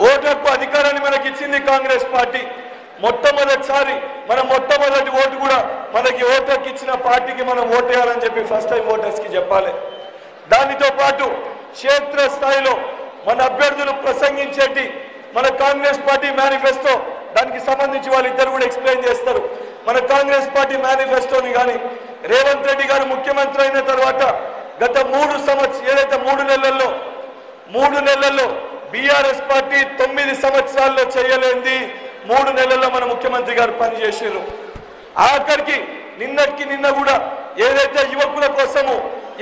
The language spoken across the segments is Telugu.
ఓటుకు అధికారాన్ని మనకి ఇచ్చింది కాంగ్రెస్ పార్టీ. మొట్టమొదటిసారి మన మొట్టమొదటి ఓటు కూడా మనకి ఓటుకు ఇచ్చిన పార్టీకి మనం ఓటేయాలని చెప్పి ఫస్ట్ టైం ఓటర్స్ కి చెప్పాలి. దానితో పాటు క్షేత్ర స్థాయిలో మన అభ్యర్థులు ప్రసంగించేటి మన కాంగ్రెస్ పార్టీ మేనిఫెస్టో, దానికి సంబంధించి వాళ్ళిద్దరు కూడా ఎక్స్ప్లెయిన్ చేస్తారు. మన కాంగ్రెస్ పార్టీ మేనిఫెస్టోని కానీ రేవంత్ రెడ్డి గారు ముఖ్యమంత్రి అయిన తర్వాత గత 3 సంవత్సరాలు ఏదైతే 3 నెలల్లో బీఆర్ఎస్ పార్టీ 9 సంవత్సరాల్లో చేయలేంది 3 నెలల్లో మన ముఖ్యమంత్రి గారు పనిచేశారు. ఆఖరికి నిన్న కూడా ఏదైతే యువకుల కోసము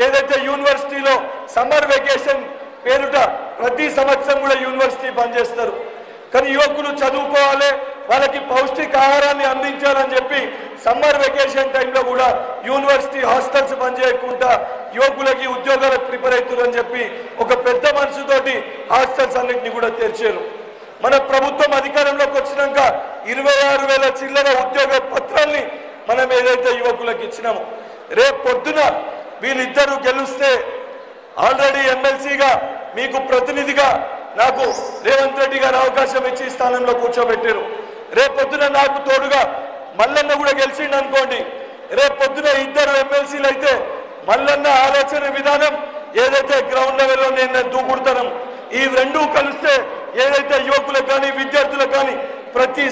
ఏదైతే యూనివర్సిటీలో సమ్మర్ వెకేషన్ పేరుట ప్రతి సంవత్సరం కూడా యూనివర్సిటీ పనిచేస్తారు. కానీ యువకులు చదువుకోవాలి, వాళ్ళకి పౌష్టిక ఆహారాన్ని అందించాలని చెప్పి సమ్మర్ వెకేషన్ టైంలో కూడా యూనివర్సిటీ హాస్టల్స్ పనిచేయకుండా యువకులకి ఉద్యోగాలకు ప్రిపేర్ అవుతారని చెప్పి ఒక పెద్ద మనసుతోటి హాస్టల్స్ అన్నింటినీ కూడా తెరిచారు. మన ప్రభుత్వం అధికారంలోకి వచ్చినాక 26,000 చిల్లర ఉద్యోగ పత్రాల్ని మనం ఏదైతే యువకులకు ఇచ్చినామో, రేపు పొద్దున వీళ్ళిద్దరూ గెలిస్తే ఆల్రెడీ ఎమ్మెల్సీగా మీకు ప్రతినిధిగా నాకు రేవంత్ రెడ్డి గారు అవకాశం ఇచ్చి స్థానంలో కూర్చోబెట్టారు. రేపొద్దున నాకు తోడుగా మల్లన్న కూడా గెలిచిండు అనుకోండి, రేపొద్దున ఇద్దరు ఎమ్మెల్సీలు అయితే మల్లన్న ఆలోచన విధానం ఏదైతే గ్రౌండ్ లెవెల్లో నేను దూకుడుతనం ఈ రెండూ కలిస్తే ఏదైతే యువకులకు కానీ విద్యార్థులకు కానీ ప్రతి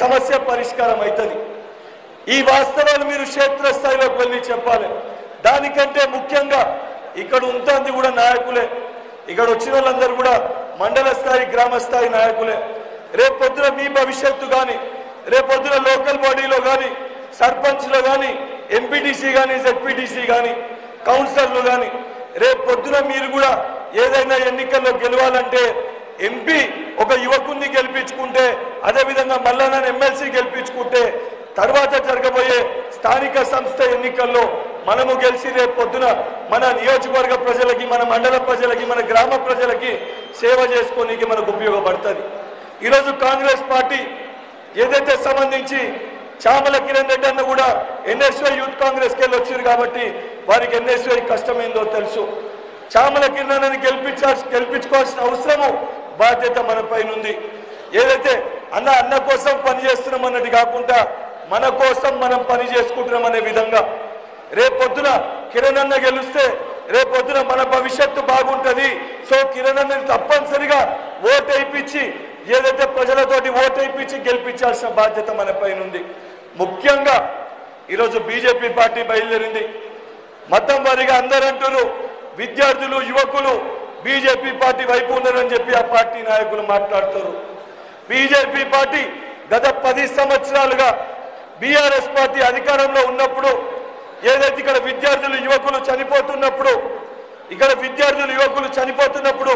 సమస్య పరిష్కారం అవుతుంది. ఈ వాస్తవాలు మీరు క్షేత్రస్థాయిలోకి వెళ్ళి చెప్పాలి. దానికంటే ముఖ్యంగా ఇక్కడ ఉంటుంది కూడా నాయకులే. ఇక్కడ వచ్చిన వాళ్ళందరూ కూడా మండల స్థాయి గ్రామ స్థాయి నాయకులే. రేపొద్దున మీ భవిష్యత్తు కానీ, రేపొద్దున లోకల్ బాడీలో కానీ, సర్పంచ్లో కానీ, ఎంపీటీసీ కానీ, జెడ్పీటీసీ కానీ, కౌన్సిలర్లు కానీ, రేపొద్దున మీరు కూడా ఏదైనా ఎన్నికల్లో గెలవాలంటే ఎంపీ ఒక యువకుడిని గెలిపించుకుంటే, అదేవిధంగా మల్లన్న ఎమ్మెల్సీ గెలిపించుకుంటే, తర్వాత జరగబోయే స్థానిక సంస్థ ఎన్నికల్లో మనము గెలిచి రేపొద్దున మన నియోజకవర్గ ప్రజలకి, మన మండల ప్రజలకి, మన గ్రామ ప్రజలకి సేవ చేసుకోనికి మనకు ఉపయోగపడుతుంది. ఈరోజు కాంగ్రెస్ పార్టీ ఏదైతే సంబంధించి చామల కిరణ్ రెడ్డి అన్న కూడా ఎన్ఎస్వై యూత్ కాంగ్రెస్కి వెళ్ళి వచ్చారు కాబట్టి వారికి ఎన్ఎస్వై కష్టమైందో తెలుసు. చామల కిరణ్ అన్నని గెలిపించుకోవాల్సిన అవసరము బాధ్యత మన పైన ఉంది. ఏదైతే అన్న కోసం పని చేస్తున్నాం అన్నది కాకుండా మన కోసం మనం పని చేసుకుంటున్నాం అనే విధంగా రేపొద్దున కిరణ్ అన్న గెలిస్తే రేపొద్దున మన భవిష్యత్తు బాగుంటుంది. సో కిరణ్ అన్నని తప్పనిసరిగా ఓటు వేయించి ఏదైతే ప్రజలతోటి ఓటు వేయించి గెలిపించాల్సిన బాధ్యత మన పైన ఉంది. ముఖ్యంగా ఈరోజు బీజేపీ పార్టీ బయలుదేరింది. మతం వారిగా అందరూ అంటారు, విద్యార్థులు యువకులు బీజేపీ పార్టీ వైపు ఉన్నారని చెప్పి ఆ పార్టీ నాయకులు మాట్లాడుతారు. బీజేపీ పార్టీ గత 10 సంవత్సరాలుగా బీఆర్ఎస్ పార్టీ అధికారంలో ఉన్నప్పుడు ఏదైతే ఇక్కడ విద్యార్థులు యువకులు చనిపోతున్నప్పుడు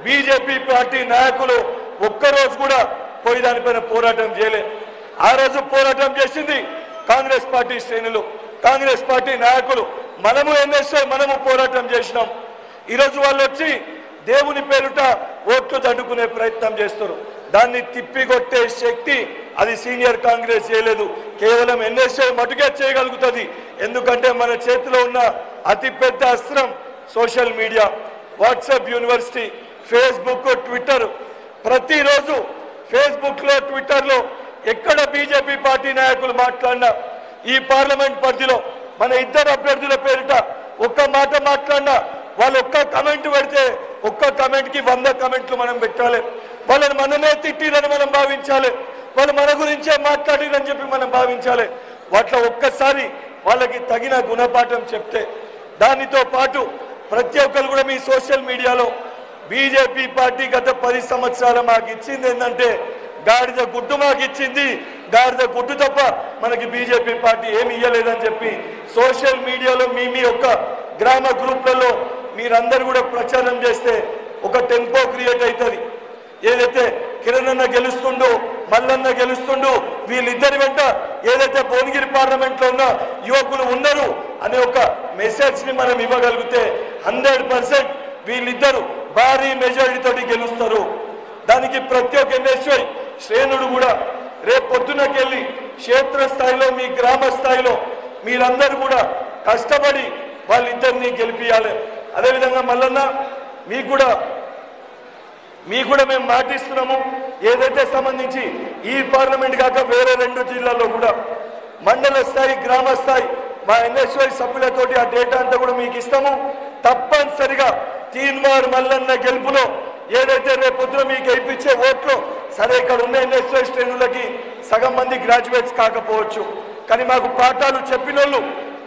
బీజేపీ పార్టీ నాయకులు ఒక్కరోజు కూడా పోయి దానిపైన పోరాటం చేయలే. ఆ రోజు పోరాటం చేసింది కాంగ్రెస్ పార్టీ శ్రేణులు, కాంగ్రెస్ పార్టీ నాయకులు. మనము ఎన్ఎస్ఐ మనము పోరాటం చేసినాం. ఈరోజు వాళ్ళు వచ్చి దేవుని పేరుట ఓట్లు దండుకునే ప్రయత్నం చేస్తారు. దాన్ని తిప్పికొట్టే శక్తి అది సీనియర్ కాంగ్రెస్ చేయలేదు, కేవలం ఎన్ఎస్ఐ మటుకే చేయగలుగుతుంది. ఎందుకంటే మన చేతిలో ఉన్న అతిపెద్ద అస్త్రం social media, WhatsApp university, Facebook, Twitter. ప్రతిరోజు ఫేస్బుక్లో ట్విట్టర్లో ఎక్కడ బీజేపీ పార్టీ నాయకులు మాట్లాడినా ఈ పార్లమెంట్ పరిధిలో మన ఇద్దరు అభ్యర్థుల పేరిట ఒక్క మాట మాట్లాడినా వాళ్ళు ఒక్క కమెంట్ పెడితే ఒక్క కమెంట్కి 100 కమెంట్లు మనం పెట్టాలి. వాళ్ళని మనమే తిట్టిరని మనం భావించాలి, వాళ్ళు మన గురించే మాట్లాడిరని చెప్పి మనం భావించాలి. వాటిలో ఒక్కసారి వాళ్ళకి తగిన గుణపాఠం చెప్తే దానితో పాటు ప్రతి ఒక్కరు కూడా మీ సోషల్ మీడియాలో బీజేపీ పార్టీ గత 10 సంవత్సరాలు మాకు ఇచ్చింది ఏంటంటే గాడిద గుడ్డు మాకు ఇచ్చింది, గాడిద గుడ్డు తప్ప మనకి బీజేపీ పార్టీ ఏమి ఇయ్యలేదని చెప్పి సోషల్ మీడియాలో మీ యొక్క గ్రామ గ్రూప్లలో మీరందరూ కూడా ప్రచారం చేస్తే ఒక టెంపో క్రియేట్ అవుతుంది. ఏదైతే కిరణ్ అన్న గెలుస్తుండో, మల్లన్న గెలుస్తుండో, వీళ్ళిద్దరి వెంట ఏదైతే భువనగిరి పార్లమెంట్లో ఉన్న యువకులు ఉన్నారు అనే ఒక మెసేజ్ ని మనం ఇవ్వగలిగితే 100% వీళ్ళిద్దరు భారీ మెజారిటీతో గెలుస్తారు. దానికి ప్రతి ఒక్క ఎన్ఎస్ఐ శ్రేణుడు కూడా రేపు పొద్దునకెళ్ళి క్షేత్రస్థాయిలో మీ గ్రామ స్థాయిలో మీరందరూ కూడా కష్టపడి వాళ్ళిద్దరిని గెలిపియాలి. అదేవిధంగా మల్లన్న మీకు కూడా మేము మాటిస్తున్నాము. ఏదైతే సంబంధించి ఈ పార్లమెంట్ కాక వేరే 2 జిల్లాల్లో కూడా మండల స్థాయి గ్రామ స్థాయి మా ఎన్ఎస్ఐ సభ్యులతోటి ఆ డేటా అంతా కూడా మీకు ఇస్తాము. తప్పనిసరిగా తీన్మార్ మల్లన్న గెలుపులో ఏదైతే రేపొద్దున మీకు ఇప్పించే ఓట్లు సరే ఇక్కడ ఉన్న ఎన్ఎస్ఐ శ్రేణులకి సగం మంది గ్రాడ్యుయేట్స్ కాకపోవచ్చు, కానీ మాకు పాఠాలు చెప్పినోళ్ళు,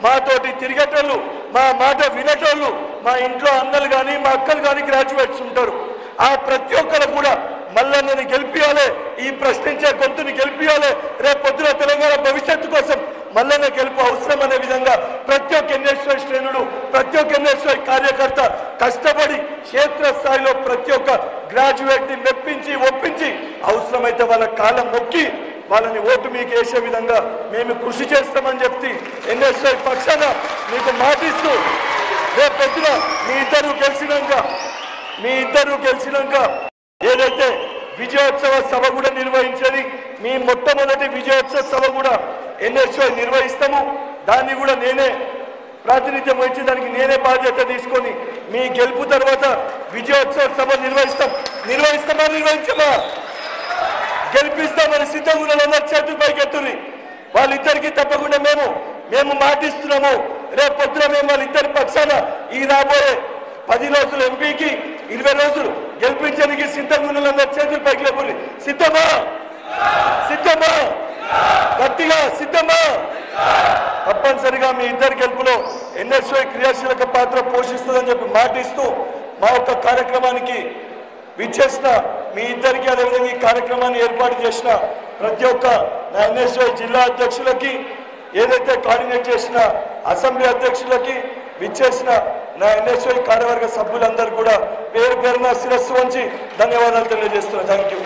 మాతోటి తిరిగేటోళ్ళు, మా మాట వినేటోళ్ళు, మా ఇంట్లో అన్నలు కానీ మా అక్కలు కానీ గ్రాడ్యుయేట్స్ ఉంటారు. ఆ ప్రతి ఒక్కరు కూడా మల్లన్నని గెలిపియాలి, ఈ ప్రశ్నించే గొంతుని గెలిపియాలి. రేపొద్దున తెలంగాణ భవిష్యత్తు కోసం మల్లన్న గెలుపు అవసరం అనే విధంగా ప్రతి ఒక్క ఎన్ఎస్ఐ శ్రేణుడు, ప్రతి ఒక్క ఎన్ఎస్ఐ కార్యకర్త కష్టపడి క్షేత్రస్థాయిలో ప్రతి ఒక్క గ్రాడ్యుయేట్ ని మెప్పించి ఒప్పించి అవసరమైతే వాళ్ళ కాలం మొక్కి వాళ్ళని ఓటు మీకు వేసే విధంగా మేము కృషి చేస్తామని చెప్పి ఎన్ఎస్ఐ పక్షాన మీకు మాటిస్తూ రేపొద్దున మీ ఇద్దరు గెలిచినాక ఏదైతే విజయోత్సవ సభ కూడా నిర్వహించేది, మీ మొట్టమొదటి విజయోత్సవ సభ కూడా ఎన్ఎస్ఐ నిర్వహిస్తాము. దాన్ని కూడా నేనే ప్రాతినిధ్యం వహించి దానికి నేనే బాధ్యత తీసుకొని మీ గెలుపు తర్వాత విజయోత్సవ సభ నిర్వహించమా గెలిపిస్తామని సిద్ధంగా చేతులు పైకెత్తుని వాళ్ళిద్దరికి తప్పకుండా మేము మాటిస్తున్నాము. రేపొద్దున మేము వాళ్ళిద్దరి పక్షాన ఈ రాబోయే 10 రోజులు ఎంపీకి 20 రోజులు గెలిపించడానికి సిద్ధంగా ఉన్న వాళ్ళందరూ చేతులు పైకి లేపుర్రి. సిద్ధమా? సిద్ధమా? గట్టిగా సిద్ధమా? తప్పనిసరిగా మీ ఇద్దరి గెలుపులో ఎన్ఎస్వై క్రియాశీలక పాత్ర పోషిస్తుందని చెప్పి మాటిస్తూ మా యొక్క కార్యక్రమానికి విచ్చేసిన మీ ఇద్దరికి, అదేవిధంగా ఈ కార్యక్రమాన్ని ఏర్పాటు చేసిన ప్రతి ఒక్క నా ఎన్ఎస్వై జిల్లా అధ్యక్షులకి, ఏదైతే కోఆర్డినేట్ చేసిన అసెంబ్లీ అధ్యక్షులకి, విచ్చేసిన నా ఎన్ఎస్వై కార్యవర్గ సభ్యులందరూ కూడా పేరు పేరున శిరస్సు వంచి ధన్యవాదాలు తెలియజేస్తున్నాను. Thank you.